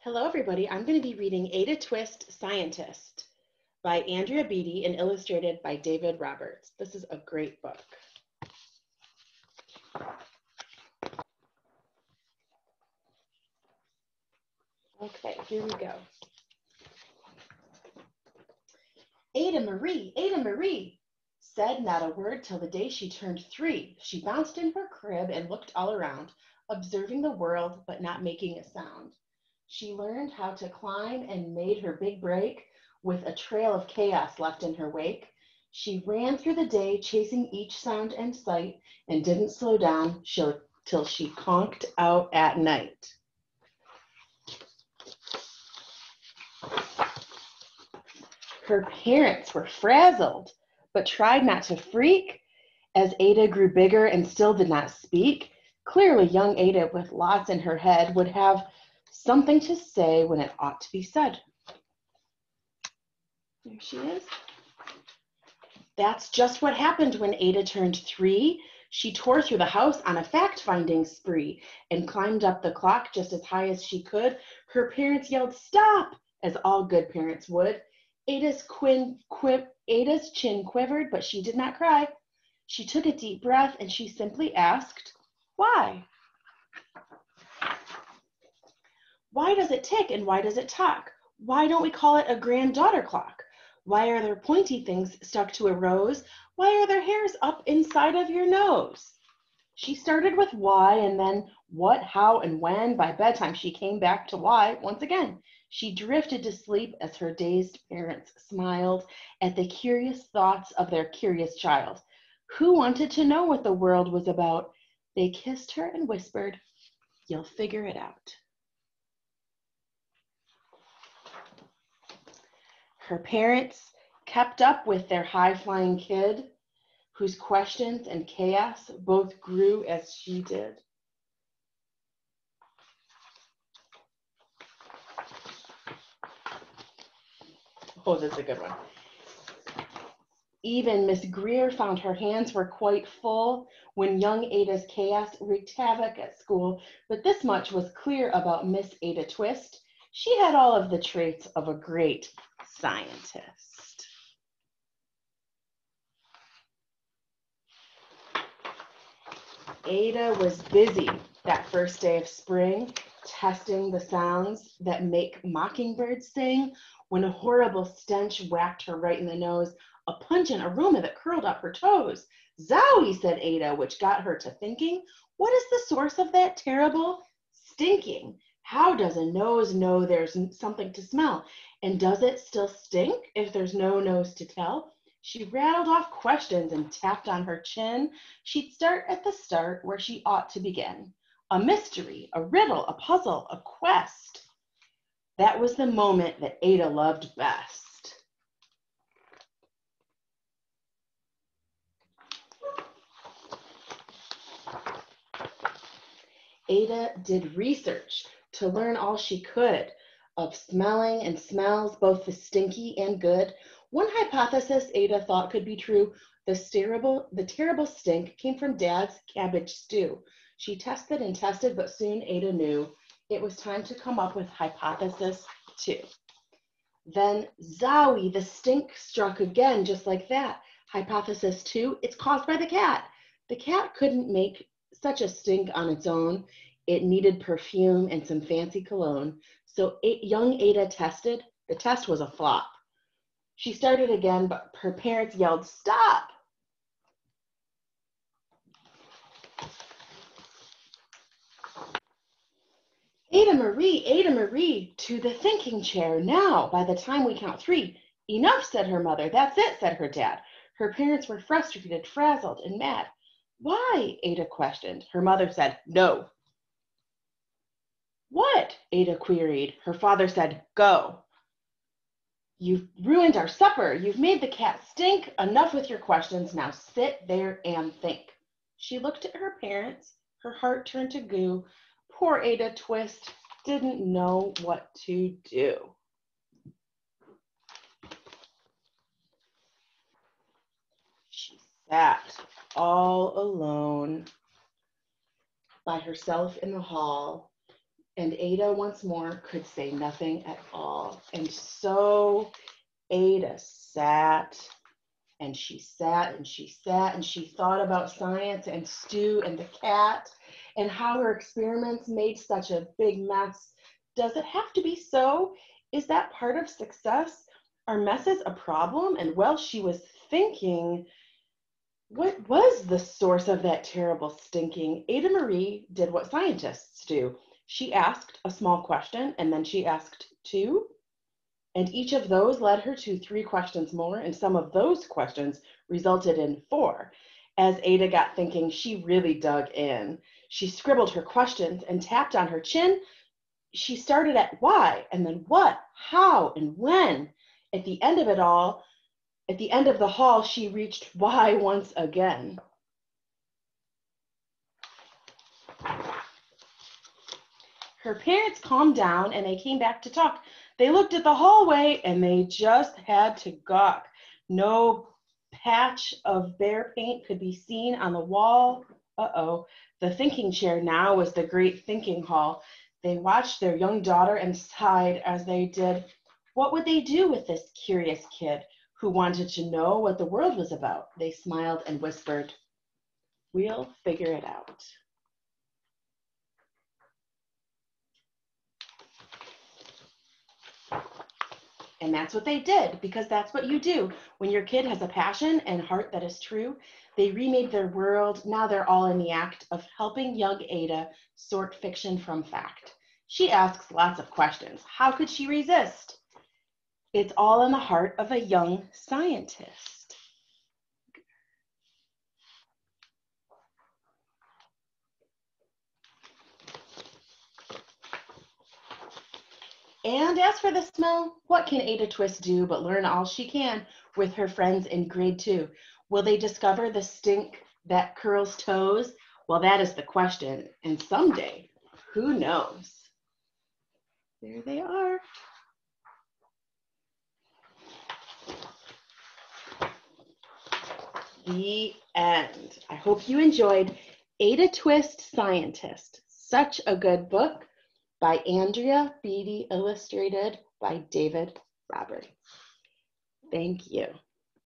Hello, everybody. I'm going to be reading Ada Twist, Scientist by Andrea Beatty and illustrated by David Roberts. This is a great book. Okay, here we go. Ada Marie, said not a word till the day she turned 3. She bounced in her crib and looked all around, observing the world but not making a sound. She learned how to climb and made her big break with a trail of chaos left in her wake. She ran through the day chasing each sound and sight and didn't slow down till she conked out at night. Her parents were frazzled, but tried not to freak as Ada grew bigger and still did not speak. Clearly, young Ada, with lots in her head, would have something to say when it ought to be said. There she is. That's just what happened when Ada turned 3. She tore through the house on a fact-finding spree and climbed up the clock just as high as she could. Her parents yelled, "Stop!" as all good parents would. Ada's chin quivered, but she did not cry. She took a deep breath and she simply asked, "Why? Why does it tick and why does it talk? Why don't we call it a granddaughter clock? Why are there pointy things stuck to a rose? Why are there hairs up inside of your nose?" She started with why and then what, how, and when. By bedtime, she came back to why once again. She drifted to sleep as her dazed parents smiled at the curious thoughts of their curious child, who wanted to know what the world was about. They kissed her and whispered, "You'll figure it out." Her parents kept up with their high-flying kid, whose questions and chaos both grew as she did. Oh, that's a good one. Even Miss Greer found her hands were quite full when young Ada's chaos wreaked havoc at school, but this much was clear about Miss Ada Twist. She had all of the traits of a great scientist. Ada was busy that first day of spring, testing the sounds that make mockingbirds sing, when a horrible stench whacked her right in the nose, a pungent aroma that curled up her toes. "Zowie," said Ada, which got her to thinking, what is the source of that terrible stinking? How does a nose know there's something to smell? And does it still stink if there's no nose to tell? She rattled off questions and tapped on her chin. She'd start at the start where she ought to begin. A mystery, a riddle, a puzzle, a quest. That was the moment that Ada loved best. Ada did research to learn all she could of smelling and smells, both the stinky and good. One hypothesis Ada thought could be true: the terrible stink came from Dad's cabbage stew. She tested and tested, but soon Ada knew it was time to come up with hypothesis 2. Then zowie, the stink struck again, just like that. Hypothesis 2, it's caused by the cat. The cat couldn't make such a stink on its own. It needed perfume and some fancy cologne. So young Ada tested. The test was a flop. She started again, but her parents yelled, "Stop!" Ada Marie, to the thinking chair now. By the time we count 3. "Enough," said her mother. "That's it," said her dad. Her parents were frustrated, frazzled, and mad. "Why?" Ada questioned. Her mother said, "No." "What?" Ada queried. Her father said, "Go. You've ruined our supper. You've made the cat stink. Enough with your questions. Now sit there and think." She looked at her parents. Her heart turned to goo. Poor Ada Twist didn't know what to do. She sat all alone by herself in the hall, And Ada once more could say nothing at all. And so Ada sat and she sat and she sat and she thought about science and Stu and the cat and how her experiments made such a big mess. Does it have to be so? Is that part of success? Are messes a problem? And well, she was thinking, what was the source of that terrible stinking? Ada Marie did what scientists do. She asked a small question and then she asked two. And each of those led her to 3 questions more, and some of those questions resulted in 4. As Ada got thinking, she really dug in. She scribbled her questions and tapped on her chin. She started at why, and then what, how, and when. At the end of it all, at the end of the hall, she reached why once again. Her parents calmed down and they came back to talk. They looked at the hallway and they just had to gawk. No patch of bare paint could be seen on the wall. Uh-oh. The thinking chair now was the great thinking hall. They watched their young daughter and sighed as they did. What would they do with this curious kid who wanted to know what the world was about? They smiled and whispered, "We'll figure it out." And that's what they did, because that's what you do. When your kid has a passion and heart that is true, they remade their world. Now they're all in the act of helping young Ada sort fiction from fact. She asks lots of questions. How could she resist? It's all in the heart of a young scientist. And as for the smell, what can Ada Twist do but learn all she can with her friends in grade 2? Will they discover the stink that curls toes? Well, that is the question. And someday, who knows? There they are. The end. I hope you enjoyed Ada Twist Scientist. Such a good book by Andrea Beatty, illustrated by David Roberts. Thank you.